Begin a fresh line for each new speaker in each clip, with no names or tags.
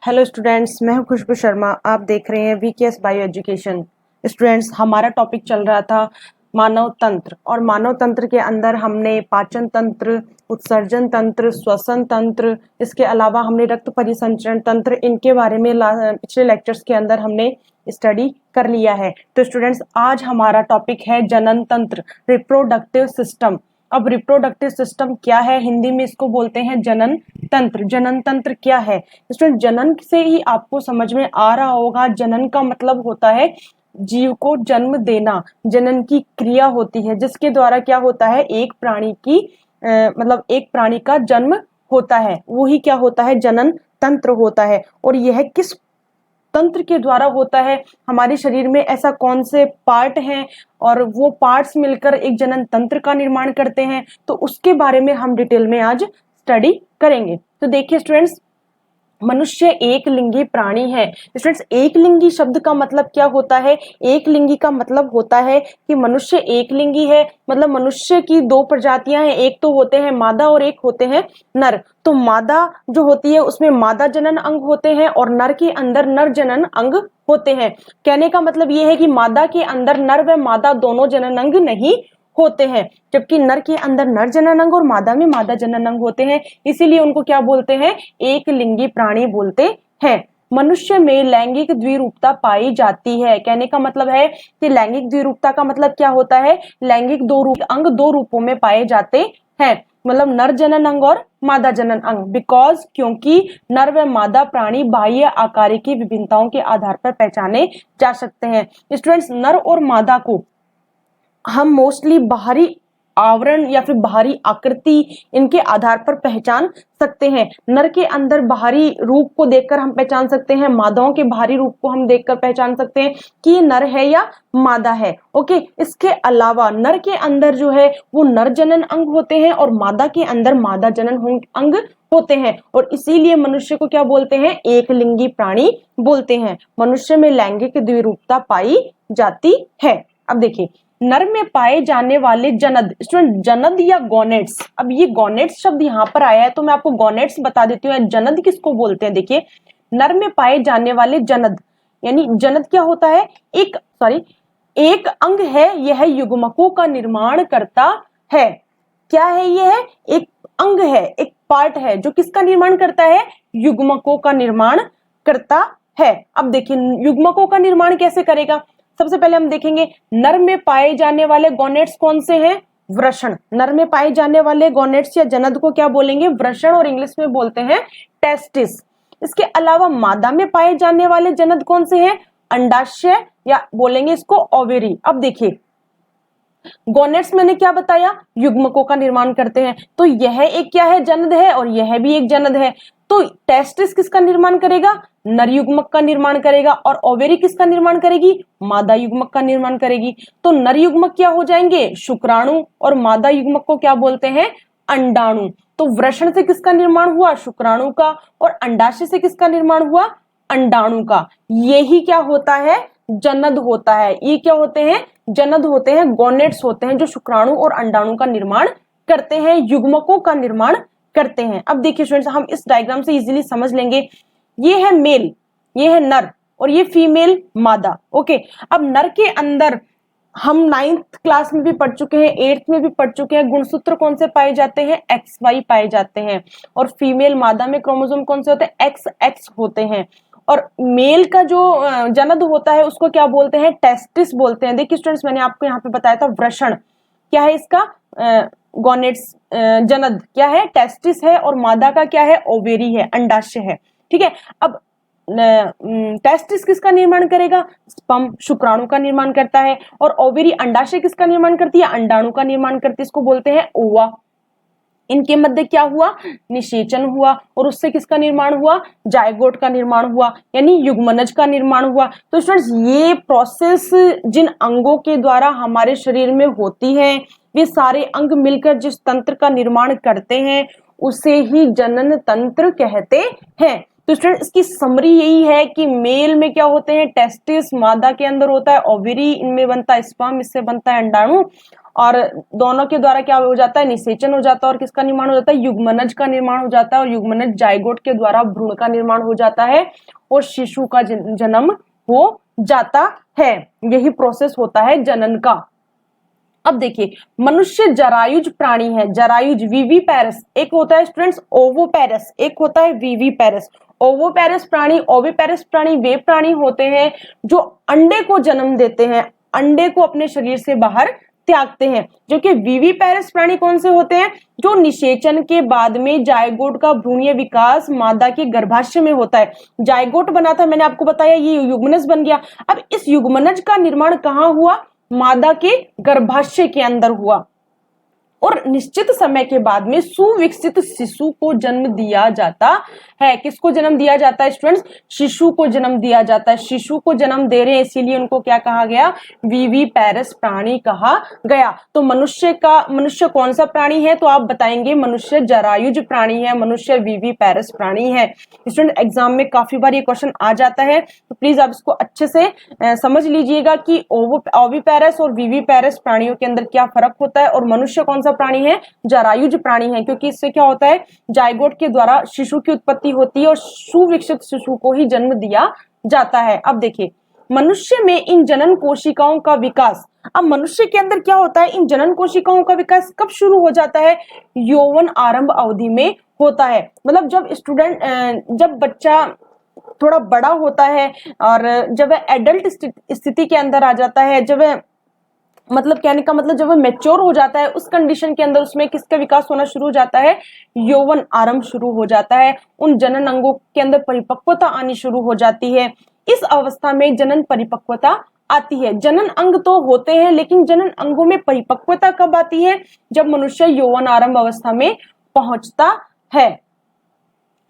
Hello students, मैं हूं खुशबू शर्मा। आप देख रहे हैं वीकेएस बायो एजुकेशन। स्टूडेंट्स, हमारा टॉपिक चल रहा था मानव तंत्र, और मानव तंत्र के अंदर हमने पाचन तंत्र, उत्सर्जन तंत्र, श्वसन तंत्र, इसके अलावा हमने रक्त परिसंचरण तंत्र, इनके बारे में पिछले लेक्चर्स के अंदर हमने स्टडी कर लिया है। तो स्टूडेंट्स, आज हमारा टॉपिक है जनन तंत्र, रिप्रोडक्टिव सिस्टम। अब रिप्रोडक्टिव सिस्टम क्या है, हिंदी में इसको बोलते हैं जनन तंत्र। जनन तंत्र क्या है स्टूडेंट? जनन से ही आपको समझ में आ रहा होगा, जनन का मतलब होता है जीव को जन्म देना। जनन की क्रिया होती है जिसके द्वारा क्या होता है, एक प्राणी की मतलब एक प्राणी का जन्म होता है, वही क्या होता है, जनन तंत्र होता है। और यह किस तंत्र के द्वारा होता है, हमारे शरीर में ऐसा कौन से पार्ट हैं और वो पार्ट्स मिलकर एक जनन तंत्र का निर्माण करते हैं, तो उसके बारे में हम डिटेल में आज स्टडी करेंगे। तो देखिए स्टूडेंट्स, मनुष्य एक लिंगी प्राणी है। स्टूडेंट्स, एक लिंगी शब्द का मतलब क्या होता है? एक लिंगी का मतलब होता है कि मनुष्य एक लिंगी है, मतलब मनुष्य की दो प्रजातियां हैं, एक तो होते हैं मादा और एक होते हैं नर। तो मादा जो होती है उसमें मादा जनन अंग होते हैं और नर के अंदर नर जनन अंग होते हैं। कहने का मतलब ये है कि मादा के अंदर नर व मादा दोनों जनन अंग नहीं होते हैं, जबकि नर के अंदर नर जनन अंग और मादा में मादा जनन अंग होते हैं। इसीलिए उनको क्या बोलते हैं, एक लिंगी प्राणी बोलते हैं। मनुष्य में लैंगिक द्विरूपता पाई जाती है। कहने का मतलब है कि लैंगिक द्विरूपता का मतलब क्या होता है, लैंगिक अंग दो रूपों में पाए जाते हैं, मतलब नर जनन अंग और मादा जनन अंग। बिकॉज क्योंकि नर व मादा प्राणी बाह्य आकार की विभिन्नताओं के आधार पर पहचाने जा सकते हैं। स्टूडेंट्स, नर और मादा को हम मोस्टली बाहरी आवरण या फिर बाहरी आकृति इनके आधार पर पहचान सकते हैं। नर के अंदर बाहरी रूप को देखकर हम पहचान सकते हैं, मादाओं के बाहरी रूप को हम देखकर पहचान सकते हैं कि ये नर है या मादा है। ओके, इसके अलावा नर के अंदर जो है वो नर जनन अंग होते हैं और मादा के अंदर मादा जनन अंग होते हैं, और इसीलिए मनुष्य को क्या बोलते हैं, एक लिंगी प्राणी बोलते हैं। मनुष्य में लैंगिक द्विरूपता पाई जाती है। अब देखिए, नर में पाए जाने वाले जनद, स्टूडेंट जनद या गोनेट्स। अब ये गोनेट्स शब्द यहाँ पर आया है तो मैं आपको गोनेट्स बता देती हूँ, जनद किसको बोलते हैं। देखिए, नर में पाए जाने वाले जनद, यानी जनद क्या होता है, एक अंग है, यह युग्मकों का निर्माण करता है। क्या है यह? एक अंग है, एक पार्ट है जो किसका निर्माण करता है, युग्मकों का निर्माण करता है। अब देखिए, युग्मकों का निर्माण कैसे करेगा। सबसे पहले हम देखेंगे नर में पाए जाने वाले गोनेट्स कौन से हैं, वृषण। नर में पाए जाने वाले गोनेट्स या जनद को क्या बोलेंगे, वृषण, और इंग्लिश में बोलते हैं टेस्टिस। इसके अलावा मादा में पाए जाने वाले जनद कौन से हैं, अंडाशय, या बोलेंगे इसको ओवेरी। अब देखिए, गोनेट्स मैंने क्या बताया, युग्मकों का निर्माण करते हैं, तो यह एक क्या है, जनद है, और यह भी एक जनद है। तो टेस्टिस किसका निर्माण करेगा, नर युग्मक का निर्माण करेगा, और ओवेरी किसका निर्माण करेगी, मादा युग्मक का निर्माण करेगी। तो नर युग्मक क्या हो जाएंगे, शुक्राणु, और मादा युग्मक को क्या बोलते हैं, अंडाणु। तो वृषण से किसका निर्माण हुआ, शुक्राणु का, और अंडाशय से किसका निर्माण हुआ, अंडाणु का। यही क्या होता है, जनद होता है। ये क्या होते हैं, जनद होते हैं, गोनेट्स होते हैं, जो शुक्राणु और अंडाणु का निर्माण करते हैं, युग्मकों का निर्माण करते हैं। अब देखिए स्टूडेंट्स, हम इस डायग्राम से इजीली समझ लेंगे। ये है मेल, ये है नर, और ये फीमेल मादा। ओके, अब नर के अंदर हम 9th क्लास में भी पढ़ चुके हैं, 8th में भी पढ़ चुके हैं, गुणसूत्र कौन से पाए जाते हैं, XY पाए जाते हैं। और फीमेल मादा में क्रोमोसोम कौन से होते हैं, XX होते हैं। और मेल का जो जनद होता है उसको क्या बोलते हैं, टेस्टिस बोलते हैं। देखिए स्टूडेंट्स, मैंने आपको यहाँ पे बताया था, वृषण क्या है इसका, गोनेट्स, जनद क्या है, टेस्टिस है, और मादा का क्या है, ओवेरी है, अंडाशय है। ठीक है, अब टेस्टिस किसका निर्माण करेगा, स्पर्म, शुक्राणु का निर्माण करता है, और ओवेरी अंडाशय किसका निर्माण करती है, अंडाणु का निर्माण करती है, इसको बोलते हैं ओवा। इनके मध्य क्या हुआ, निषेचन हुआ, और उससे किसका निर्माण हुआ, जायगोट का निर्माण हुआ, यानी युग्मनज का निर्माण हुआ। तो स्टूडेंट्स, ये प्रोसेस जिन अंगों के द्वारा हमारे शरीर में होती है, वे सारे अंग मिलकर जिस तंत्र का निर्माण करते हैं उसे ही जनन तंत्र कहते हैं। तो स्टूडेंट, इसकी समरी यही है कि मेल में क्या होते हैं, टेस्टिस, मादा के अंदर होता है ओवेरी, इनमें बनता है स्पर्म, इससे बनता है अंडाणु, और दोनों के द्वारा क्या हो जाता है, निषेचन हो जाता है और किसका निर्माण हो जाता है, युग्मनज का निर्माण हो जाता है और युग्मनज जाइगोट के द्वारा भ्रूण का निर्माण हो जाता है और शिशु का जन्म हो जाता है। यही प्रोसेस होता है जनन का। अब देखिए मनुष्य जरायुज प्राणी है, जरायुज विविपेरस, एक होता है स्टूडेंट्स ओवोपेरस, एक होता है विविपेरस। ओवोपेरस प्राणी, ओविपेरस प्राणी वे प्राणी होते हैं जो अंडे को जन्म देते हैं, अंडे को अपने शरीर से बाहर त्यागते हैं, जो कि विविपेरस प्राणी कौन से होते हैं, जो निषेचन के बाद में जायगोट का भ्रूणीय विकास मादा के गर्भाशय में होता है। जायगोट बना था, मैंने आपको बताया, ये युग्मनज बन गया। अब इस युग्मनज का निर्माण कहाँ हुआ, मादा के गर्भाशय के अंदर हुआ और निश्चित समय के बाद में सुविकसित शिशु को जन्म दिया जाता है। किसको जन्म दिया जाता है स्टूडेंट्स, शिशु को जन्म दिया जाता है। शिशु को जन्म दे रहे हैं इसीलिए उनको क्या कहा गया, विविपेरस प्राणी कहा गया। तो मनुष्य कौन सा प्राणी है, तो आप बताएंगे मनुष्य जरायुज प्राणी है, मनुष्य विविपेरस प्राणी है। स्टूडेंट एग्जाम में काफी बार ये क्वेश्चन आ जाता है, तो प्लीज आप इसको अच्छे से समझ लीजिएगा कि ओविपेरस और विविपेरस प्राणियों के अंदर क्या फर्क होता है और मनुष्य कौन सा प्राणी है, जरायुज प्राणी है, क्योंकि इससे क्या होता है, जायगोट के द्वारा शिशु की उत्पत्ति होती है और सुविकसित शिशु को ही जन्म दिया जाता है। अब देखिए मनुष्य में इन जनन कोशिकाओं का विकास, अब मनुष्य के अंदर क्या होता है, इन जनन कोशिकाओं का विकास कब शुरू हो जाता है, यौवन आरंभ अवधि में होता है। मतलब जब बच्चा थोड़ा बड़ा होता है और जब वह एडल्ट स्थिति के अंदर आ जाता है, जब वह मतलब कहने का मतलब जब वह मैच्योर हो जाता है, उस कंडीशन के अंदर उसमें किसका विकास होना शुरू हो जाता है, यौवन आरंभ शुरू हो जाता है, उन जनन अंगों के अंदर परिपक्वता आनी शुरू हो जाती है। इस अवस्था में जनन परिपक्वता आती है। जनन अंग तो होते हैं लेकिन जनन अंगों में परिपक्वता कब आती है, जब मनुष्य यौवन आरंभ अवस्था में पहुंचता है।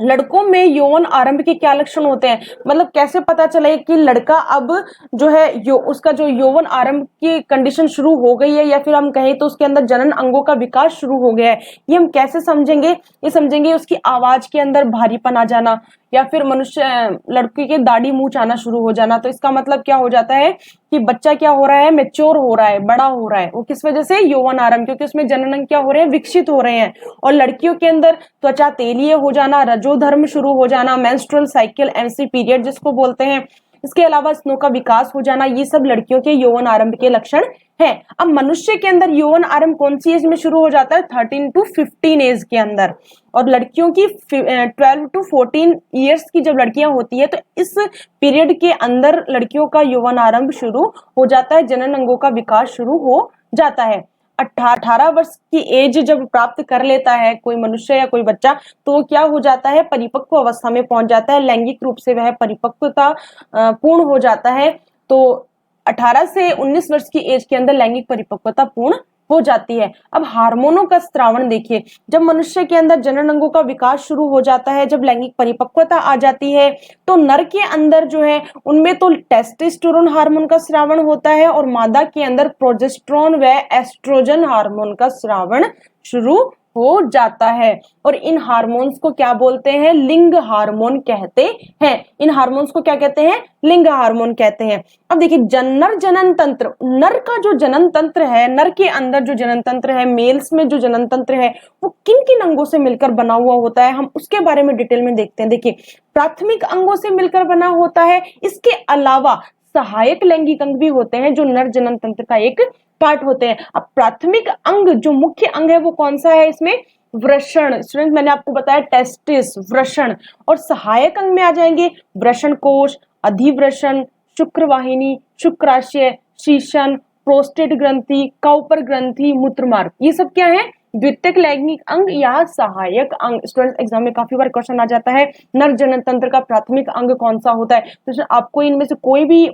लड़कों में यौवन आरंभ के क्या लक्षण होते हैं, मतलब कैसे पता चले कि लड़का अब जो है उसका जो यौवन आरंभ की कंडीशन शुरू हो गई है या फिर हम कहें तो उसके अंदर जनन अंगों का विकास शुरू हो गया है, ये हम कैसे समझेंगे, ये समझेंगे उसकी आवाज के अंदर भारीपन आ जाना या फिर लड़की के दाढ़ी मूंछ आना शुरू हो जाना। तो इसका मतलब क्या हो जाता है कि बच्चा क्या हो रहा है, मैच्योर हो रहा है, बड़ा हो रहा है। वो किस वजह से, यौवन आरंभ, क्योंकि उसमें जनन अंग क्या हो रहे हैं, विकसित हो रहे हैं। और लड़कियों के अंदर त्वचा तेलीय हो जाना, रजोधर्म शुरू हो जाना, मेंस्ट्रुअल साइकिल, एमसी पीरियड जिसको बोलते हैं, इसके अलावा स्तनों का विकास हो जाना, ये सब लड़कियों के यौवन आरंभ के लक्षण है। अब मनुष्य के अंदर यौवन आरंभ कौन सी एज में शुरू हो जाता है, 13 to 15 एज के अंदर, और लड़कियों की 12 to 14 ईयर्स की जब लड़कियां होती है तो इस पीरियड के अंदर लड़कियों का यौवन आरंभ शुरू हो जाता है, जनन अंगों का विकास शुरू हो जाता है। 18 वर्ष की एज जब प्राप्त कर लेता है कोई मनुष्य या कोई बच्चा, तो वो क्या हो जाता है, परिपक्व अवस्था में पहुंच जाता है, लैंगिक रूप से वह परिपक्वता पूर्ण हो जाता है। तो 18 से 19 वर्ष की एज के अंदर लैंगिक परिपक्वता पूर्ण हो जाती है। अब हार्मोनों का स्रावण देखिए, जब मनुष्य के अंदर जनन अंगों का विकास शुरू हो जाता है, जब लैंगिक परिपक्वता आ जाती है, तो नर के अंदर जो है उनमें तो टेस्टोस्टेरोन हार्मोन का स्रावण होता है और मादा के अंदर प्रोजेस्टेरोन व एस्ट्रोजन हार्मोन का स्रावण शुरू हो जाता है। और इन हार्मोन्स को क्या बोलते हैं, लिंग हार्मोन कहते हैं। इन हार्मोन्स को क्या कहते हैं, लिंग हार्मोन कहते हैं। अब देखिए नर जनन तंत्र, नर का जो जनन तंत्र है, नर के अंदर जो जनन तंत्र है, मेल्स में जो जनन तंत्र है, वो किन किन अंगों से मिलकर बना हुआ होता है, हम उसके बारे में डिटेल में देखते हैं। देखिए प्राथमिक अंगों से मिलकर बना होता है, इसके अलावा सहायक लैंगिक अंग भी होते हैं जो नर जनन तंत्र का एक पार्ट होते हैं। अब प्राथमिक अंग जो मुख्य अंग है वो कौन सा है, इसमें वृषण, स्टूडेंट मैंने आपको बताया टेस्टिस, वृषण। और सहायक अंग में आ जाएंगे वृषण कोश, अधिवृषण, शुक्रवाहिनी, शुक्राशय, शीशन, प्रोस्टेट ग्रंथि, काउपर ग्रंथि, मूत्रमार्ग, ये सब क्या है, द्वितीयक लैंगिक अंग या सहायक अंग। स्टूडेंट एग्जाम में काफी बार क्वेश्चन आ जाता है नर जनन तंत्र का प्राथमिक अंग कौन सा होता है, तो आपको इनमें से कोई भी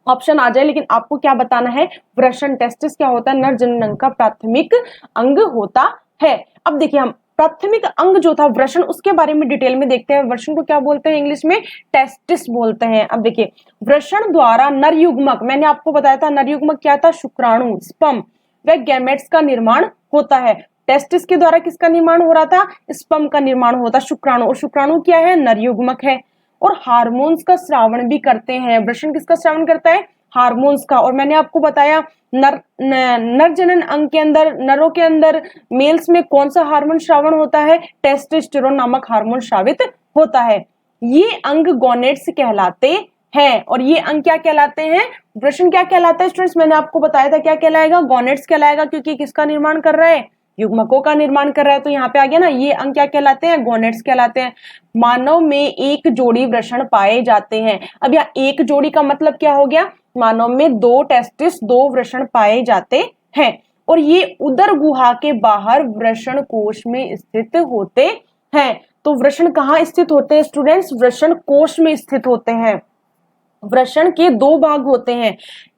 ऑप्शन आ जाए लेकिन आपको क्या बताना है, वृषण टेस्टिस क्या होता है, नर जनन अंग का प्राथमिक अंग होता है। अब देखिए हम प्राथमिक अंग जो था वृषण, उसके बारे में डिटेल में देखते हैं। वृषण को क्या बोलते हैं, इंग्लिश में टेस्टिस बोलते हैं। अब देखिए वृषण द्वारा नर युग्मक, मैंने आपको बताया था नर युग्मक क्या था, शुक्राणु, स्पर्म व गैमेट्स का निर्माण होता है। टेस्टिस के द्वारा किसका निर्माण हो रहा था, स्पर्म का निर्माण होता, शुक्राणु, और शुक्राणु क्या है, नर युग्मक है। और हार्मोन्स का स्रावण भी करते हैं। वृषण किसका स्रावण करता है, हार्मोन्स का। और मैंने आपको बताया नर जनन अंग के अंदर, नरों के अंदर मेल्स में कौन सा हार्मोन श्रावण होता है, टेस्टोस्टेरोन नामक हार्मोन श्रावित होता है। ये अंग गोनेड्स कहलाते हैं। और ये अंग क्या कहलाते हैं, वृषण क्या कहलाता है स्टूडेंट्स, मैंने आपको बताया था क्या कहलाएगा, गोनेड्स कहलाएगा, क्योंकि किसका निर्माण कर रहा है, युग्मकों का निर्माण कर रहा है। तो यहाँ पे आ गया ना, ये अंग क्या कहलाते हैं, गोनेड्स कहलाते हैं। मानव में एक जोड़ी वृषण पाए जाते हैं। अब यहाँ एक जोड़ी का मतलब क्या हो गया, मानव में 2 टेस्टिस, 2 वृषण पाए जाते हैं। और ये उदर गुहा के बाहर वृषण कोश में स्थित होते हैं। तो वृषण कहाँ स्थित होते हैं स्टूडेंट्स, वृषण कोश में स्थित होते हैं। वृषण के 2 भाग होते हैं,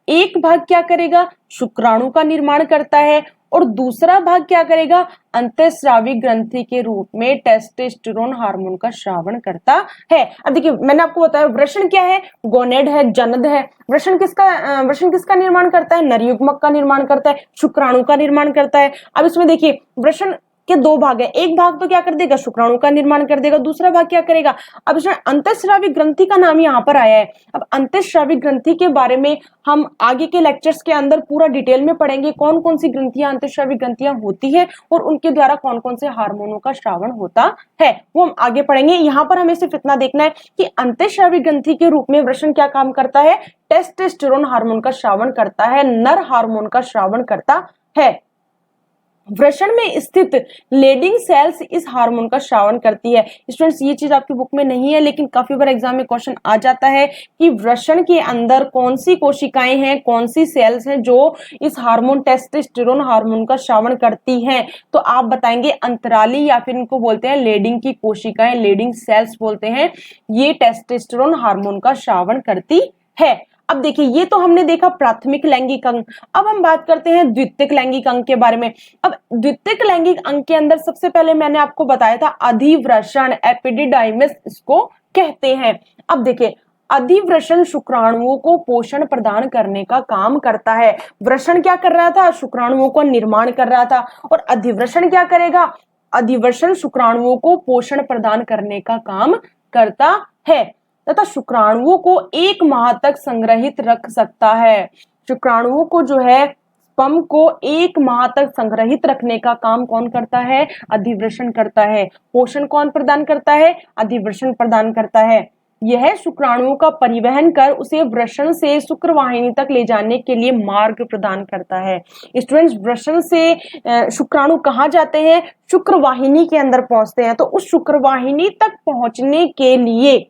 एक भाग क्या करेगा, शुक्राणु का निर्माण करता है, और दूसरा भाग क्या करेगा, अंतःस्रावी ग्रंथि के रूप में टेस्टोस्टेरोन हार्मोन का श्रावण करता है। अब देखिए मैंने आपको बताया वृषण क्या है, गोनेड है, जनद है। वृषण किसका निर्माण करता है, नरयुग्मक का निर्माण करता है, शुक्राणु का निर्माण करता है। अब इसमें देखिए वृषण के 2 भाग है, एक भाग तो क्या कर देगा, शुक्राणु का निर्माण कर देगा, दूसरा भाग क्या करेगा, अब इसमें अंतःस्रावी ग्रंथि का नाम यहाँ पर आया है। अब अंतःस्रावी ग्रंथि के बारे में हम आगे के लेक्चर्स के अंदर पूरा डिटेल में पढ़ेंगे, कौन कौन सी ग्रंथियां, अंतःस्रावी ग्रंथियां होती है और उनके द्वारा कौन कौन से हार्मोनों का श्रावण होता है, वो हम आगे पढ़ेंगे। यहाँ पर हमें सिर्फ इतना देखना है कि अंतःस्रावी ग्रंथि के रूप में वृषण क्या काम करता है, टेस्टोस्टेरोन हार्मोन का श्रावण करता है, नर हार्मोन का श्रावण करता है। वृषण में स्थित लेडिंग सेल्स इस हार्मोन का श्रावण करती है। स्टूडेंट्स ये चीज आपकी बुक में नहीं है, लेकिन काफी बार एग्जाम में क्वेश्चन आ जाता है कि वृषण के अंदर कौन सी कोशिकाएं हैं, कौन सी सेल्स हैं जो इस हार्मोन टेस्टोस्टेरोन हार्मोन का श्रावण करती हैं। तो आप बताएंगे अंतराली, या फिर इनको बोलते हैं लेडिंग की कोशिकाएं, लेडिंग सेल्स बोलते हैं, ये टेस्टोस्टेरोन हार्मोन का श्रावण करती है। अब देखिए ये तो हमने देखा प्राथमिक लैंगिक अंग। अब हम बात करते हैं द्वितीयक लैंगिक अंग के बारे में। अब द्वितीयक लैंगिक अंग के अंदर सबसे पहले मैंने आपको बताया था अधिवृषण, एपिडिडाइमिस इसको कहते हैं। अब देखिए अधिवृषण शुक्राणुओं को पोषण प्रदान करने का काम करता है। वृषण क्या कर रहा था, शुक्राणुओं का निर्माण कर रहा था, और अधिवृषण क्या करेगा, अधिवृषण शुक्राणुओं को पोषण प्रदान करने का काम करता है तथा शुक्राणुओं को 1 माह तक संग्रहित रख सकता है। शुक्राणुओं को जो है, स्पर्म को 1 माह तक संग्रहित रखने का काम कौन करता है, अधिवृषण करता है। पोषण कौन प्रदान करता है, अधिवृषण प्रदान करता है। यह शुक्राणुओं का परिवहन कर उसे वृषण से शुक्रवाहिनी तक ले जाने के लिए मार्ग प्रदान करता है। स्टूडेंट्स वृषण से शुक्राणु कहाँ जाते हैं, शुक्रवाहिनी के अंदर पहुंचते हैं। तो उस शुक्रवाहिनी तक पहुंचने के लिए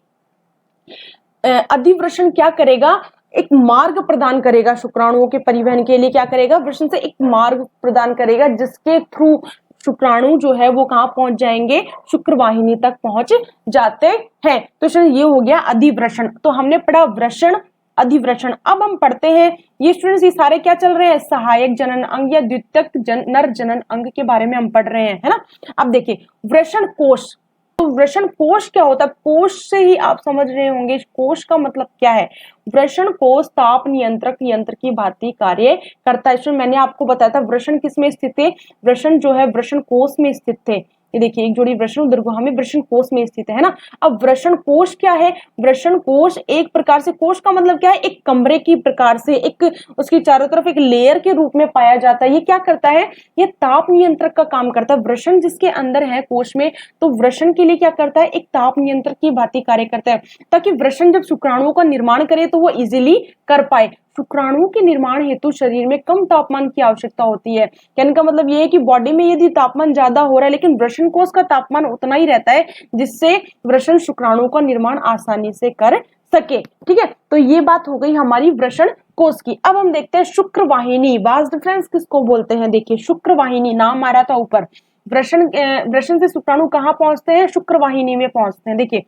अधिवृषण क्या करेगा, एक मार्ग प्रदान करेगा। शुक्राणुओं के परिवहन के लिए क्या करेगा, वृषण से एक मार्ग प्रदान करेगा, जिसके थ्रू शुक्राणु जो है वो कहाँ पहुंच जाएंगे, शुक्रवाहिनी तक पहुंच जाते हैं। तो ये हो गया अधिवृषण। तो हमने पढ़ा वृषण, अधिवृषण। अब हम पढ़ते हैं ये स्टूडेंट्स, ये सारे क्या चल रहे हैं, सहायक जनन अंग या द्वितीयक नर जनन अंग के बारे में हम पढ़ रहे हैं, है ना। अब देखिए वृषण कोश, तो वृषण कोश क्या होता है, कोश से ही आप समझ रहे होंगे कोश का मतलब क्या है। वृषण कोश ताप नियंत्रक यंत्र की भांति कार्य करता है। इसमें मैंने आपको बताया था वृषण किस में स्थित है, वृषण जो है वृषण कोश में स्थित थे। ये देखिए एक जोड़ी वृषण उदरगुहा में वृषण कोश में स्थित है ना। अब वृषण कोश क्या है, वृषण कोश एक प्रकार से, कोश का मतलब क्या है, एक कमरे की प्रकार से, एक उसकी चारों तरफ एक लेयर के रूप में पाया जाता है। ये क्या करता है, ये ताप नियंत्रक का काम करता है। वृषण जिसके अंदर है कोश में, तो वृषण के लिए क्या करता है, एक ताप नियंत्रक की भांति कार्य करता है, ताकि वृषण जब शुक्राणुओं का निर्माण करे तो वो इजिली कर पाए। शुक्राणुओं के निर्माण हेतु शरीर में कम तापमान की आवश्यकता होती है। कहने का मतलब ये है कि बॉडी में यदि तापमान ज्यादा हो रहा है, लेकिन वृषण कोश का तापमान उतना ही रहता है जिससे वृषण शुक्राणुओं का निर्माण आसानी से कर सके। ठीक है, तो ये बात हो गई हमारी वृषण कोश की। अब हम देखते हैं शुक्रवाहिनी। वास डिफरेंस किसको बोलते हैं, देखिए शुक्रवाहिनी नाम आ रहा था ऊपर। वृषण से शुक्राणु कहाँ पहुंचते हैं, शुक्रवाहिनी में पहुंचते हैं। देखिए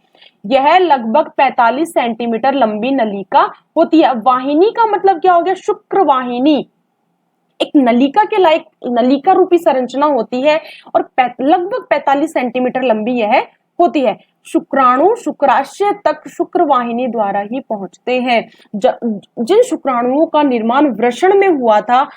यह लगभग 45 सेंटीमीटर लंबी नलिका होती है। वाहिनी का मतलब क्या हो गया, शुक्रवाहिनी एक नलिका के लायक, नलिका रूपी संरचना होती है और लगभग 45 सेंटीमीटर लंबी यह होती है। शुक्राणु शुक्राशय तक शुक्रवाहिनी द्वारा ही पहुंचते हैं। जिन शुक्राणुओं का निर्माण वृषण में हुआ था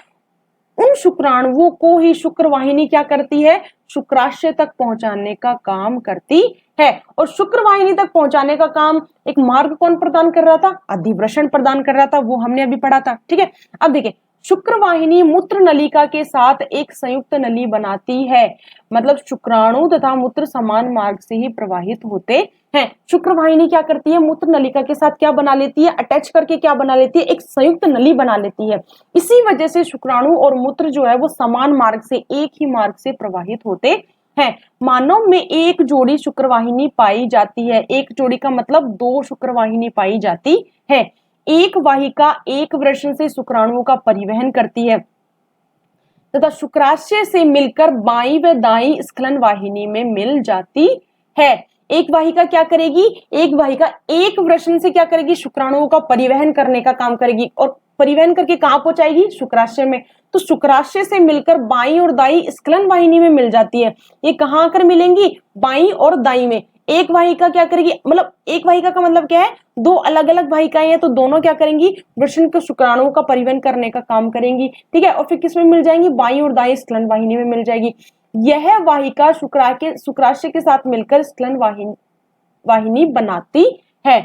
उन शुक्राणुओं को ही शुक्रवाहिनी क्या करती है, शुक्राशय तक पहुंचाने का काम करती है। और शुक्रवाहिनी तक पहुंचाने का काम एक मार्ग कौन प्रदान कर रहा था, अधिवृषण प्रदान कर रहा था, वो हमने अभी पढ़ा था। ठीक है, अब देखिए शुक्रवाहिनी मूत्र नलिका के साथ एक संयुक्त नली बनाती है, मतलब शुक्राणु तथा मूत्र समान मार्ग से ही प्रवाहित होते हैं। शुक्रवाहिनी क्या करती है, मूत्र नलिका के साथ क्या बना लेती है, अटैच करके क्या बना लेती है, एक संयुक्त नली बना लेती है। इसी वजह से शुक्राणु और मूत्र जो है वो समान मार्ग से, एक ही मार्ग से प्रवाहित होते हैं। मानव में एक जोड़ी शुक्रवाहिनी पाई जाती है, एक जोड़ी का मतलब 2 शुक्रवाहिनी पाई जाती है। एक वाहिका एक वृषण से शुक्राणुओं का परिवहन करती है तथा शुक्राशय से मिलकर बाईं व दाईं स्खलन वाहिनी में मिल जाती है। एक वाहिका क्या करेगी, एक वाहिका एक वृषण से क्या करेगी, शुक्राणुओं का परिवहन करने का काम करेगी, और परिवहन करके कहां पहुंचाएगी, शुक्राशय में। तो शुक्राशय से मिलकर बाईं और दाईं स्खलन वाहिनी में मिल जाती है। ये कहां आकर मिलेंगी, बाईं और दाईं में। एक वाहिका क्या करेगी, मतलब एक वाहिका का मतलब क्या है, 2 अलग अलग वाहिकाएं हैं, तो दोनों क्या करेंगी, वृषण के शुक्राणुओं का परिवहन करने का काम करेंगी। ठीक है, और फिर किसमें मिल जाएंगी, बाईं और दाईं स्खलन वाहिनी में मिल जाएगी। यह वाहिका शुक्राशय के साथ मिलकर स्खलन वाहिनी बनाती है।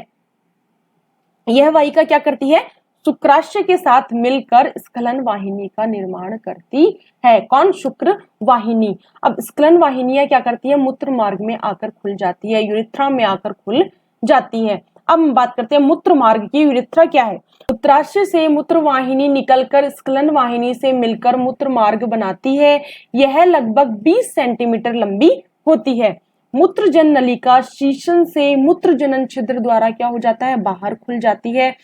यह वाहिका क्या करती है, शुक्राशय के साथ मिलकर स्खलन वाहिनी का निर्माण करती है। कौन, शुक्र वाहिनी। अब स्खलन वाहिनियां क्या करती है, मूत्र मार्ग में आकर खुल जाती है, यूरिथ्रा में आकर खुल जाती है। अब हम बात करते हैं मूत्र मार्ग की। यूरिथ्रा क्या है, मूत्राशय से मूत्र वाहिनी निकलकर स्खलन वाहिनी से मिलकर मूत्र मार्ग बनाती है। यह लगभग 20 सेंटीमीटर लंबी होती है। मूत्र जन नलिका शीशन से मूत्र जनन छिद्र द्वारा क्या हो जाता है, बाहर खुल जाती है,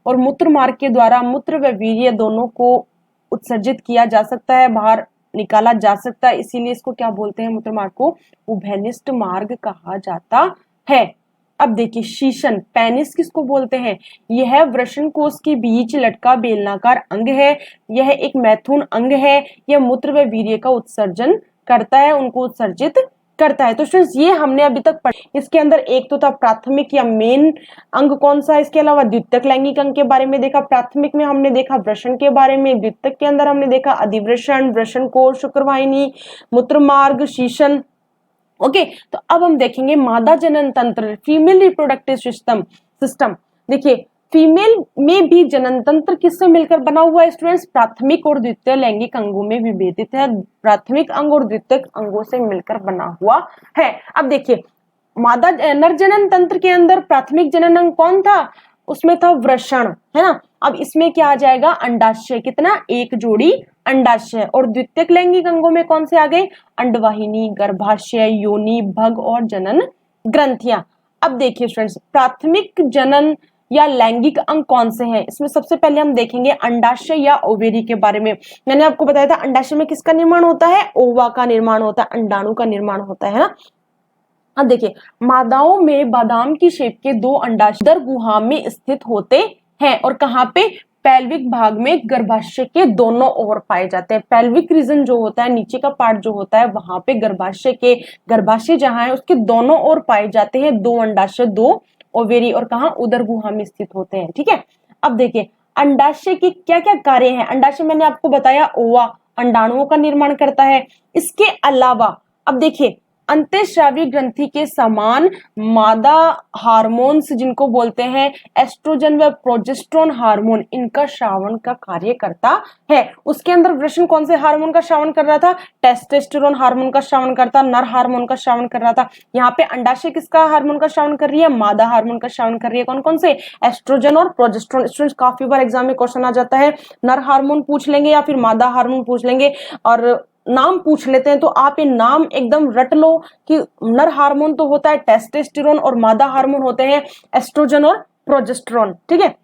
और मूत्र मार्ग के द्वारा मूत्र व वीर्य दोनों को उत्सर्जित किया जा सकता है, बाहर निकाला जा सकता है। इसीलिए इसको क्या बोलते हैं, मूत्र मार्ग को उभयनिष्ठ मार्ग कहा जाता है। अब देखिए शीशन, पेनिस किसको बोलते हैं, यह वृषण कोश के बीच लटका बेलनाकार अंग है। यह एक मैथुन अंग है। यह मूत्र व वीर्य का उत्सर्जन करता है, उनको उत्सर्जित करता है। तो स्टूडेंट्स ये हमने अभी तक पढ़ा। इसके अंदर एक तो था प्राथमिक या मेन अंग कौन सा, इसके अलावा द्वितीयक लैंगिक अंग के बारे में देखा, प्राथमिक में हमने देखा वृषण के बारे में, द्वितीयक के अंदर हमने देखा अधिवृषण, वृषण कोश, शुक्रवाहिनी, मूत्र मार्ग, शीशन। ओके, तो अब हम देखेंगे मादा जनन तंत्र, फीमेल रिप्रोडक्टिव सिस्टम। देखिए फीमेल में भी जनन तंत्र किससे मिलकर बना हुआ है स्टूडेंट्स, प्राथमिक और द्वितीय लैंगिक अंगों में विभेदित है, प्राथमिक अंग और द्वितीयक अंगों से मिलकर बना हुआ है। अब देखिए मादा नर जनन तंत्र के अंदर प्राथमिक जनन अंग कौन था, उसमें था वृषण, है ना। अब इसमें क्या आ जाएगा, अंडाशय, कितना, एक जोड़ी अंडाशय। और द्वितीयक लैंगिक अंगों में कौन से आ गए, अंडवाहिनी, गर्भाशय, योनि, भग और जनन ग्रंथियां। अब देखिए स्टूडेंट्स प्राथमिक जनन या लैंगिक अंग कौन से हैं, इसमें सबसे पहले हम देखेंगे अंडाशय या ओवेरी के बारे में। मैंने आपको बताया था अंडाशय में किसका निर्माण होता है, ओवा का निर्माण होता है, अंडाणु का निर्माण होता है ना। अब देखिए मादाओं में बादाम की शेप के 2 अंडाशय उदर गुहा में स्थित होते हैं, और कहाँ पे, पेल्विक भाग में गर्भाशय के दोनों ओर पाए जाते हैं। पेल्विक रीजन जो होता है, नीचे का पार्ट जो होता है, वहां पे गर्भाशय जहां है उसके दोनों ओर पाए जाते हैं 2 अंडाशय, 2 ओवेरी, और कहा, उदर गुहा में स्थित होते हैं। ठीक है, अब देखिए अंडाशय के क्या क्या कार्य हैं। अंडाशय मैंने आपको बताया ओवा, अंडाणुओं का निर्माण करता है। इसके अलावा अब देखिए अंतःस्रावी ग्रंथि के समान मादा हार्मोन्स जिनको बोलते हैं एस्ट्रोजन व प्रोजेस्टेरोन हार्मोन, इनका श्रावण का कार्य करता है। उसके अंदर वृषण कौन से हार्मोन का श्रावण कर रहा था, टेस्टोस्टेरोन हार्मोन का श्रावण करता, नर हार्मोन का श्रावण कर रहा था। यहाँ पे अंडाशय किसका हार्मोन का श्रावण कर रही है, मादा हार्मोन का श्रावण कर रही है। कौन कौन से, एस्ट्रोजन और प्रोजेस्टेरोन। स्टूडेंट्स काफी बार एग्जाम में क्वेश्चन आ जाता है, नर हार्मोन पूछ लेंगे या फिर मादा हार्मोन पूछ लेंगे, और नाम पूछ लेते हैं, तो आप ये नाम एकदम रट लो कि नर हार्मोन तो होता है टेस्टोस्टेरोन और मादा हार्मोन होते हैं एस्ट्रोजन और प्रोजेस्टेरोन। ठीक है,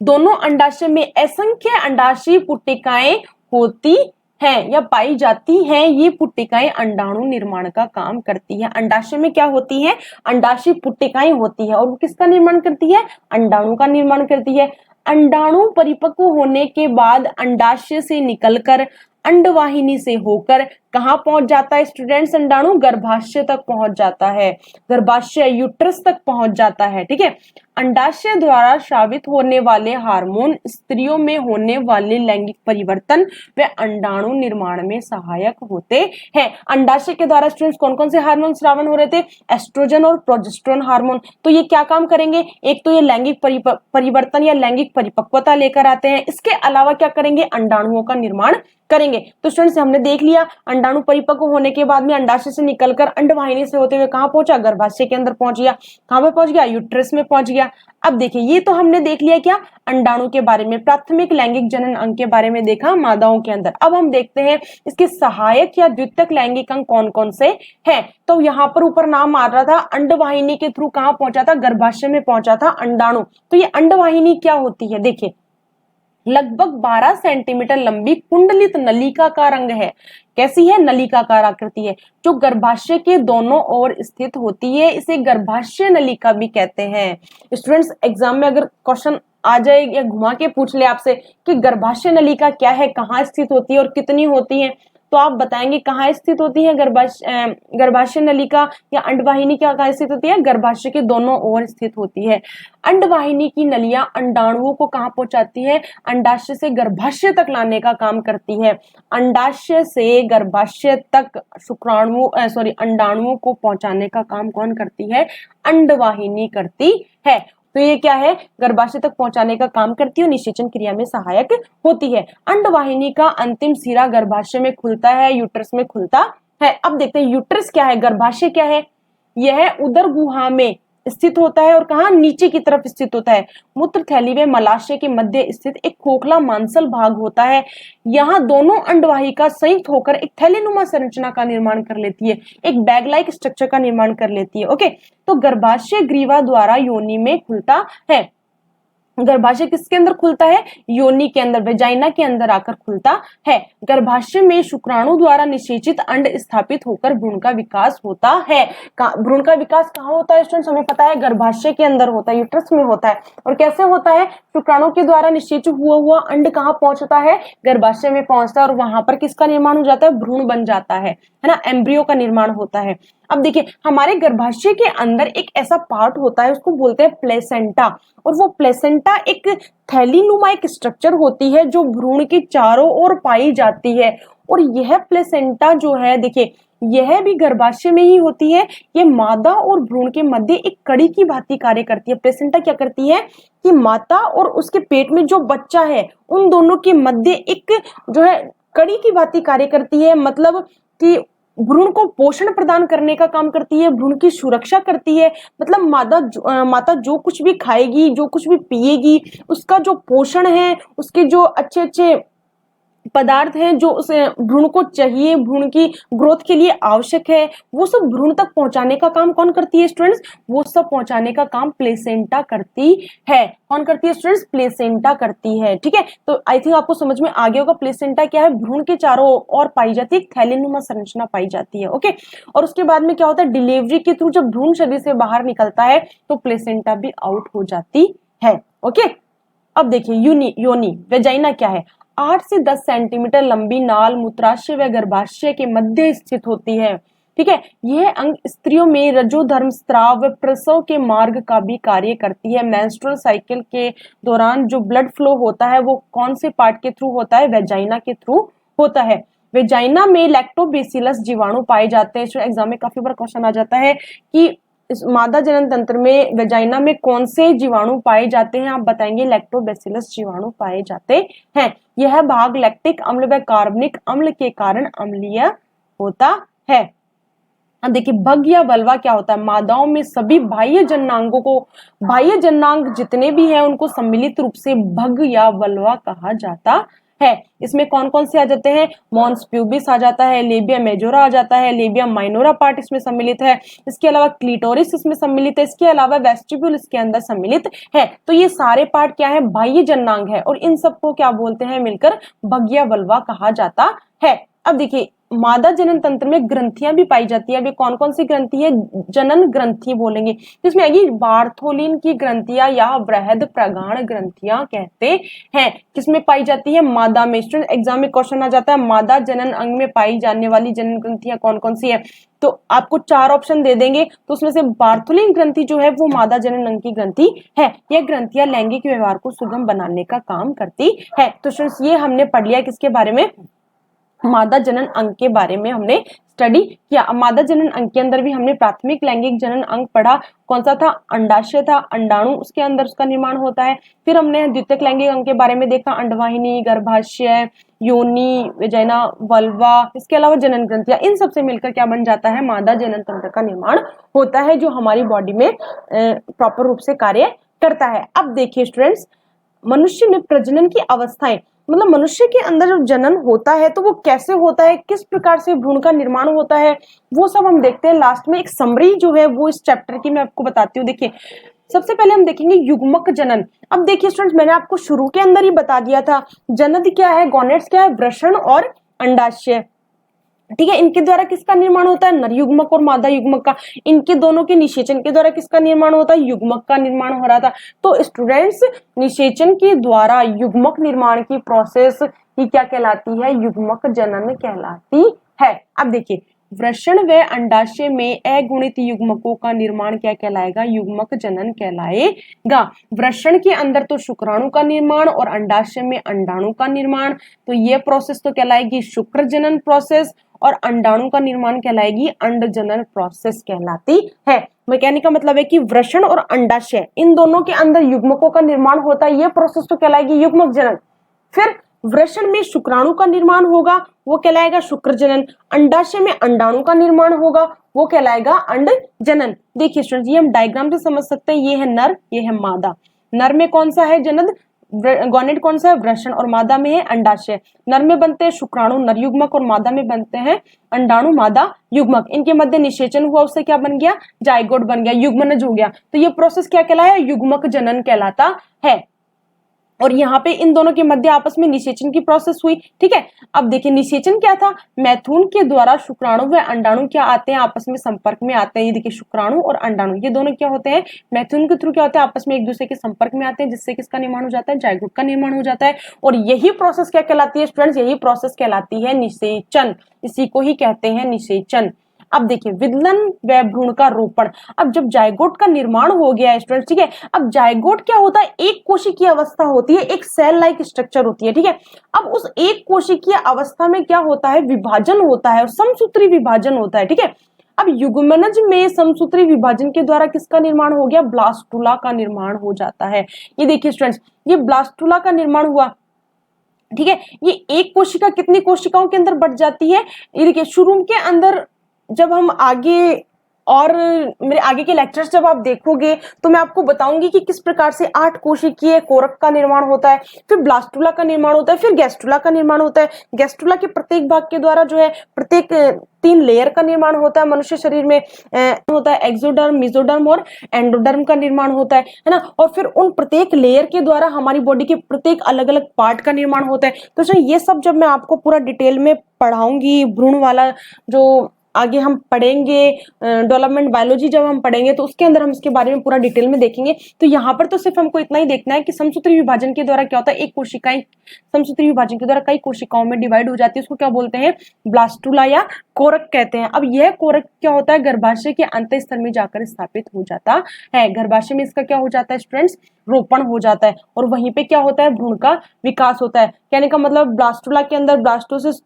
दोनों अंडाशय में असंख्य अंडाशयी पुट्टिकाएं होती हैं या पाई जाती हैं। ये पुट्टिकाएं अंडाणु निर्माण का काम करती है। अंडाशय में क्या होती है, अंडाशयी पुट्टिकाएं होती है, और वो किसका निर्माण करती है, अंडाणु का निर्माण करती है। अंडाणु परिपक्व होने के बाद अंडाशय से निकलकर अंडवाहिनी से होकर कहाँ पहुंच जाता है स्टूडेंट्स अंडाणु? गर्भाशय तक पहुंच जाता है, गर्भाशय यूट्रस तक पहुंच जाता है। ठीक है, अंडाशय द्वारा स्रावित होने वाले हार्मोन स्त्रियों में होने वाले लैंगिक परिवर्तन व अंडाणु निर्माण में सहायक होते हैं। अंडाशय के द्वारा स्टूडेंट्स कौन कौन से हार्मोन स्रावन हो रहे थे? एस्ट्रोजन और प्रोजेस्टेरोन हार्मोन। तो ये क्या काम करेंगे? एक तो ये लैंगिक परिवर्तन या लैंगिक परिपक्वता लेकर आते हैं, इसके अलावा क्या करेंगे? अंडाणुओं का निर्माण करेंगे। तो स्टूडेंट्स हमने देख लिया अंडाणु परिपक्व होने के बाद में अंडाशय से निकलकर अंडवाहिनी से होते हुए कहां पहुंचा? गर्भाशय के अंदर पहुंच गया। कहां पे पहुंच गया? यूट्रस में पहुंच गया। अब देखिए ये तो हमने देख लिया क्या? अंडाणु के बारे में, प्राथमिक लैंगिक जनन अंग के बारे में देखा मादाओं के अंदर। अब हम देखते हैं इसके सहायक या द्वितीयक लैंगिक अंग कौन कौन से हैं। तो यहाँ पर ऊपर नाम आ रहा था अंडवाहिनी के थ्रू कहां पहुंचा था? गर्भाशय में पहुंचा था अंडाणु। तो ये अंडवाहिनी क्या होती है? देखिए लगभग 12 सेंटीमीटर लंबी कुंडलित नलिका का रंग है। कैसी है? नलिकाकार आकृति है, जो गर्भाशय के दोनों ओर स्थित होती है। इसे गर्भाशय नलिका भी कहते हैं। स्टूडेंट्स एग्जाम में अगर क्वेश्चन आ जाए या घुमा के पूछ ले आपसे कि गर्भाशय नलिका क्या है, कहाँ स्थित होती है और कितनी होती है, तो आप बताएंगे कहाँ स्थित होती है गर्भाशय नलिका या अंडवाहिनी क्या कहाँ स्थित होती है? गर्भाशय के दोनों ओर स्थित होती है। अंडवाहिनी की नलियां अंडाणुओं को कहाँ पहुंचाती है? अंडाशय से गर्भाशय तक लाने का काम करती है। अंडाशय से गर्भाशय तक अंडाणुओं को पहुंचाने का काम कौन करती है? अंडवाहिनी करती है। तो ये क्या है? गर्भाशय तक पहुंचाने का काम करती है और निषेचन क्रिया में सहायक होती है। अंडवाहिनी का अंतिम सिरा गर्भाशय में खुलता है, यूट्रस में खुलता है। अब देखते हैं यूट्रस क्या है, गर्भाशय क्या है। यह उदर गुहा में स्थित होता है और कहाँ? नीचे की तरफ स्थित होता है। मूत्र थैली व मलाशय के मध्य स्थित एक खोखला मांसल भाग होता है। यहाँ दोनों अंडवाहिका संयुक्त होकर एक थैलीनुमा संरचना का निर्माण कर लेती है, एक बैग लाइक स्ट्रक्चर का निर्माण कर लेती है। ओके, तो गर्भाशय ग्रीवा द्वारा योनि में खुलता है। गर्भाशय किसके अंदर खुलता है? योनि के अंदर, वेजाइना के अंदर आकर खुलता है। गर्भाशय में शुक्राणु द्वारा निषेचित अंड स्थापित होकर भ्रूण का विकास होता है। भ्रूण का विकास कहाँ होता है स्टूडेंट्स? हमें पता है गर्भाशय के अंदर होता है, यूट्रस में होता है। और कैसे होता है? शुक्राणु के द्वारा निषेचित हुआ अंड कहाँ पहुंचता है? गर्भाशय में पहुंचता है और वहां पर किसका निर्माण हो जाता है? भ्रूण बन जाता है ना, एम्ब्रियो का निर्माण होता है। अब देखिए हमारे गर्भाशय के अंदर एक ऐसा पार्ट होता है, उसको बोलते हैं प्लेसेंटा। और वो प्लेसेंटा एक थैलीनुमा एक स्ट्रक्चर होती है जो भ्रूण के चारों ओर पाई जाती है। और यह प्लेसेंटा जो है, देखिए यह भी गर्भाशय में ही होती है। ये मादा और भ्रूण के मध्य एक कड़ी की भांति कार्य करती है। प्लेसेंटा क्या करती है कि माता और उसके पेट में जो बच्चा है उन दोनों के मध्य एक जो है कड़ी की भांति कार्य करती है। मतलब कि भ्रूण को पोषण प्रदान करने का काम करती है, भ्रूण की सुरक्षा करती है। मतलब माता जो कुछ भी खाएगी, जो कुछ भी पिएगी, उसका जो पोषण है, उसके जो अच्छे अच्छे पदार्थ हैं जो उस भ्रूण को चाहिए, भ्रूण की ग्रोथ के लिए आवश्यक है, वो सब भ्रूण तक पहुंचाने का काम कौन करती है स्टूडेंट्स? वो सब पहुंचाने का काम प्लेसेंटा करती है। कौन करती है स्टूडेंट्स? प्लेसेंटा करती है। ठीक है, तो आई थिंक आपको समझ में आ गया होगा प्लेसेंटा क्या है। भ्रूण के चारों ओर पाई जाती है, थैलीनुमा संरचना पाई जाती है। ओके, और उसके बाद में क्या होता है? डिलीवरी के थ्रू जब भ्रूण शरीर से बाहर निकलता है तो प्लेसेंटा भी आउट हो जाती है। ओके, अब देखिए योनि वेजाइना क्या है? 8 से 10 सेंटीमीटर लंबी नाल मूत्राशय व गर्भाशय के मध्य स्थित होती है। ठीक है, यह अंग स्त्रियों में रजोधर्म स्त्राव व प्रसव के मार्ग का भी कार्य करती है। मेंस्ट्रुअल साइकिल के दौरान जो ब्लड फ्लो होता है वो कौन से पार्ट के थ्रू होता है? वेजाइना के थ्रू होता है। वेजाइना में लैक्टोबैसिलस जीवाणु पाए जाते हैं। एग्जाम में काफी बार क्वेश्चन आ जाता है कि इस मादा जनन तंत्र में वेजाइना में कौन से जीवाणु पाए जाते हैं? आप बताएंगे लैक्टोबैसिलस जीवाणु पाए जाते हैं। यह भाग लैक्टिक अम्ल व कार्बनिक अम्ल के कारण अम्लीय होता है। अब देखिए भग या वल्वा क्या होता है? मादाओं में सभी बाह्य जननांगों को, बाह्य जननांग जितने भी हैं उनको सम्मिलित रूप से भग या वल्वा कहा जाता है। इसमें कौन कौन से आ जाते हैं? मॉन्स प्यूबिस आ जाता है, लेबिया मेजोरा आ जाता है, लेबिया माइनोरा पार्ट इसमें सम्मिलित है, इसके अलावा क्लिटोरिस इसमें सम्मिलित है, इसके अलावा वेस्टिब्यूल इसके अंदर सम्मिलित है। तो ये सारे पार्ट क्या है? बाह्य जननांग है और इन सबको क्या बोलते हैं मिलकर? भग या वल्वा कहा जाता है। अब देखिए मादा जनन तंत्र में ग्रंथियां भी पाई जाती है। अभी कौन कौन सी ग्रंथि है? जनन ग्रंथि बोलेंगे, जिसमें आएगी बार्थोलिन की ग्रंथियां या बृहद प्रगाढ़ ग्रंथियां कहते हैं। किसमें पाई जाती है? मादा में। स्टूडेंट एग्जाम में क्वेश्चन आ जाता है मादा जनन अंग में पाई जाने वाली जनन ग्रंथियां कौन कौन सी है, तो आपको 4 ऑप्शन दे देंगे, तो उसमें से बार्थोलिन ग्रंथि जो है वो मादा जनन अंग की ग्रंथि है। यह ग्रंथियां लैंगिक व्यवहार को सुगम बनाने का काम करती है। तो स्टूडेंट्स ये हमने पढ़ लिया किसके बारे में? मादा जनन अंग के बारे में हमने स्टडी किया। मादा जनन अंग के अंदर भी हमने प्राथमिक लैंगिक जनन अंग पढ़ा। कौन सा था? अंडाशय था, अंडाणु उसके अंदर उसका निर्माण होता है। फिर हमने द्वितीयक लैंगिक अंग के बारे में देखा, अंडवाहिनी, गर्भाशय, योनि, वेजाइना, वल्वा, इसके अलावा जनन ग्रंथियां, इन सबसे मिलकर क्या बन जाता है? मादा जनन तंत्र का निर्माण होता है, जो हमारी बॉडी में प्रॉपर रूप से कार्य करता है। अब देखिए स्टूडेंट्स, मनुष्य में प्रजनन की अवस्थाएं, मतलब मनुष्य के अंदर जब जनन होता है तो वो कैसे होता है, किस प्रकार से भ्रूण का निर्माण होता है, वो सब हम देखते हैं। लास्ट में एक समरी जो है वो इस चैप्टर की मैं आपको बताती हूँ। देखिए सबसे पहले हम देखेंगे युग्मक जनन। अब देखिए स्टूडेंट्स, मैंने आपको शुरू के अंदर ही बता दिया था जनन क्या है, गॉनेट्स क्या है, वृषण और अंडाशय, ठीक है। इनके द्वारा किसका निर्माण होता है? नर युग्मक और मादा युग्मक का। इनके दोनों के निषेचन के द्वारा किसका निर्माण होता है? युग्मक का निर्माण हो रहा था। तो स्टूडेंट्स, निषेचन के द्वारा युग्मक निर्माण की प्रोसेस ही क्या कहलाती है? युग्मक जनन कहलाती है। अब देखिए, वृषण व अंडाशय में अगुणित युग्मकों का निर्माण क्या कहलाएगा? युग्मक जनन कहलाएगा। वृषण के अंदर तो शुक्राणु का निर्माण और अंडाशय में अंडाणु का निर्माण, तो ये प्रोसेस तो कहलाएगी शुक्र जनन प्रोसेस, और अंडाणु का निर्माण कहलाएगी अंड जनन प्रोसेस कहलाती है। कहने का मतलब है कि वृषण और अंडाशय इन दोनों के अंदर युग्मकों का निर्माण होता है, ये प्रोसेस तो कहलाएगी युग्मक जनन। फिर वृषण में शुक्राणु का निर्माण होगा, वो कहलाएगा शुक्र जनन। अंडाशय में अंडाणु का निर्माण होगा, वो कहलाएगा अंड जनन। देखिए स्टूडेंट्स, ये हम डायग्राम से समझ सकते हैं, ये है नर, ये है मादा। नर में कौन सा है जनन? गॉनेट कौन सा है? वृषण, और मादा में है अंडाशय। नर में बनते हैं शुक्राणु नर युग्मक, और मादा में बनते हैं अंडाणु मादा युग्मक। इनके मध्य निषेचन हुआ, उससे क्या बन गया? जाइगोट बन गया, युग्मनज हो गया। तो ये प्रोसेस क्या कहलाया? युग्मक जनन कहलाता है। और यहाँ पे इन दोनों के मध्य आपस में निषेचन की प्रोसेस हुई, ठीक है। अब देखिए निषेचन क्या था? मैथुन के द्वारा शुक्राणु व अंडाणु क्या आते हैं? आपस में संपर्क में आते हैं। ये देखिए शुक्राणु और अंडाणु ये दोनों क्या होते हैं? मैथुन के थ्रू क्या होते हैं? आपस में एक दूसरे के संपर्क में आते हैं, जिससे किसका निर्माण हो जाता है? जाइगोट का निर्माण हो जाता है। और यही प्रोसेस क्या कहलाती है स्टूडेंट्स? यही प्रोसेस कहलाती है निषेचन। इसी को ही कहते हैं निषेचन। अब देखिए विदलन व भ्रूण का रोपण। अब जब जाइगोट का निर्माण हो गया है स्टूडेंट्स, ठीक है, अब जाइगोट क्या होता है? एक कोशिकीय अवस्था होती है, एक सेल लाइक स्ट्रक्चर होती है, ठीक है। अब उस एक कोशिकीय अवस्था में क्या होता है? विभाजन होता है, समसूत्री विभाजन होता है, ठीक है। अब युग्मनज में समसूत्री विभाजन के द्वारा किसका निर्माण हो गया? ब्लास्टुला का निर्माण हो जाता है। ये देखिए स्टूडेंट्स, ये ब्लास्टुला का निर्माण हुआ, ठीक है। ये एक कोशिका कितनी कोशिकाओं के अंदर बढ़ जाती है? ये देखिए शुरू के अंदर, जब हम आगे और मेरे आगे के लेक्चर्स जब आप देखोगे तो मैं आपको बताऊंगी कि किस प्रकार से 8 कोशिकीय कोरक का निर्माण होता है, फिर ब्लास्टुला का निर्माण होता है, फिर गैस्टुला का निर्माण होता है। गैस्टुला के प्रत्येक भाग के द्वारा जो है प्रत्येक 3 लेयर का निर्माण होता है। मनुष्य शरीर में होता है एक्सोडर्म, मेसोडर्म और एंडोडर्म का निर्माण होता है ना। और फिर उन प्रत्येक लेयर के द्वारा हमारी बॉडी के प्रत्येक अलग अलग पार्ट का निर्माण होता है। तो ये सब जब मैं आपको पूरा डिटेल में पढ़ाऊंगी, भ्रूण वाला जो आगे हम पढ़ेंगे, डेवलपमेंट बायोलॉजी जब हम पढ़ेंगे तो उसके अंदर हम इसके बारे में पूरा डिटेल में देखेंगे। तो यहाँ पर तो सिर्फ हमको इतना ही देखना है कि समसूत्री विभाजन के द्वारा क्या होता है? एक कोशिकाएं समसूत्री विभाजन के द्वारा कई कोशिकाओं में डिवाइड हो जाती है, उसको क्या बोलते हैं? ब्लास्टुला या कोरक कहते हैं। अब यह कोरक क्या होता है? गर्भाशय के अंत स्तर में जाकर स्थापित हो जाता है। गर्भाशय में इसका क्या हो जाता है स्टूडेंट्स? रोपण हो जाता है, और वहीं पे क्या होता है? भ्रूण का विकास होता है। कहने का मतलब ब्लास्टुला के अंदर ब्लास्टोसिस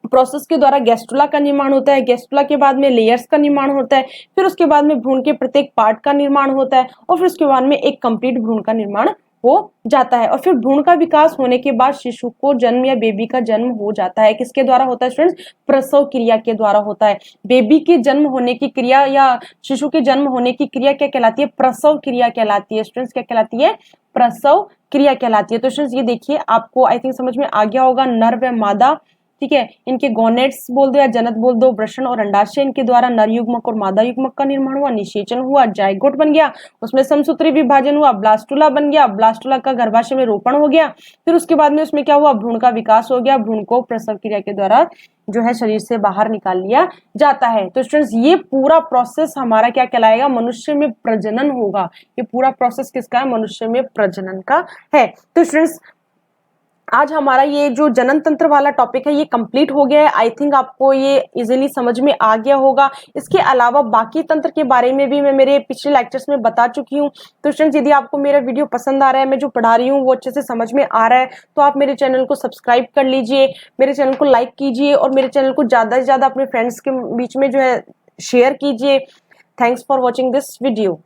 प्रोसेस के द्वारा गैस्टुला का निर्माण होता है, गैस्टुला के बाद में लेयर्स का निर्माण होता है, फिर उसके बाद में भ्रूण के प्रत्येक पार्ट का निर्माण होता है, और फिर उसके बाद में एक कंप्लीट भ्रूण का निर्माण हो जाता है। और फिर भ्रूण का विकास होने के बाद शिशु को जन्म या बेबी का जन्म हो जाता है। किसके द्वारा होता है स्टूडेंट्स? प्रसव क्रिया के द्वारा होता है। बेबी के जन्म होने की क्रिया या शिशु के जन्म होने की क्रिया क्या कहलाती है? प्रसव क्रिया कहलाती है। स्टूडेंट्स क्या कहलाती है? प्रसव क्रिया कहलाती है। तो स्टूडेंट्स ये देखिए, आपको आई थिंक समझ में आ गया होगा, नर व मादा ठीक है। इनके गोनेट्स बोल दो या जनक बोल दो, वृषण और अंडाशय इनके द्वारा नर युग्मक और मादा युग्मक का निर्माण हुआ, निषेचन हुआ, जाइगोट बन गया, उसमें समसूत्री विभाजन हुआ, ब्लास्टुला बन गया, ब्लास्टुला का गर्भाशय में रोपण हो गया, फिर उसके बाद में उसमें क्या हुआ, भ्रूण का विकास हो गया, भ्रूण को प्रसव क्रिया के द्वारा जो है शरीर से बाहर निकाल लिया जाता है। तो स्टूडेंट्स ये पूरा प्रोसेस हमारा क्या कहलाएगा, मनुष्य में प्रजनन होगा। ये पूरा प्रोसेस किसका है, मनुष्य में प्रजनन का है। तो स्टूडेंट्स आज हमारा ये जो जनन तंत्र वाला टॉपिक है ये कंप्लीट हो गया है। आई थिंक आपको ये इजीली समझ में आ गया होगा। इसके अलावा बाकी तंत्र के बारे में भी मैं मेरे पिछले लेक्चर्स में बता चुकी हूँ। तो स्टूडेंट्स यदि आपको मेरा वीडियो पसंद आ रहा है, मैं जो पढ़ा रही हूँ वो अच्छे से समझ में आ रहा है, तो आप मेरे चैनल को सब्सक्राइब कर लीजिए, मेरे चैनल को लाइक कीजिए और मेरे चैनल को ज्यादा से ज्यादा अपने फ्रेंड्स के बीच में जो है शेयर कीजिए। Thanks for watching this video.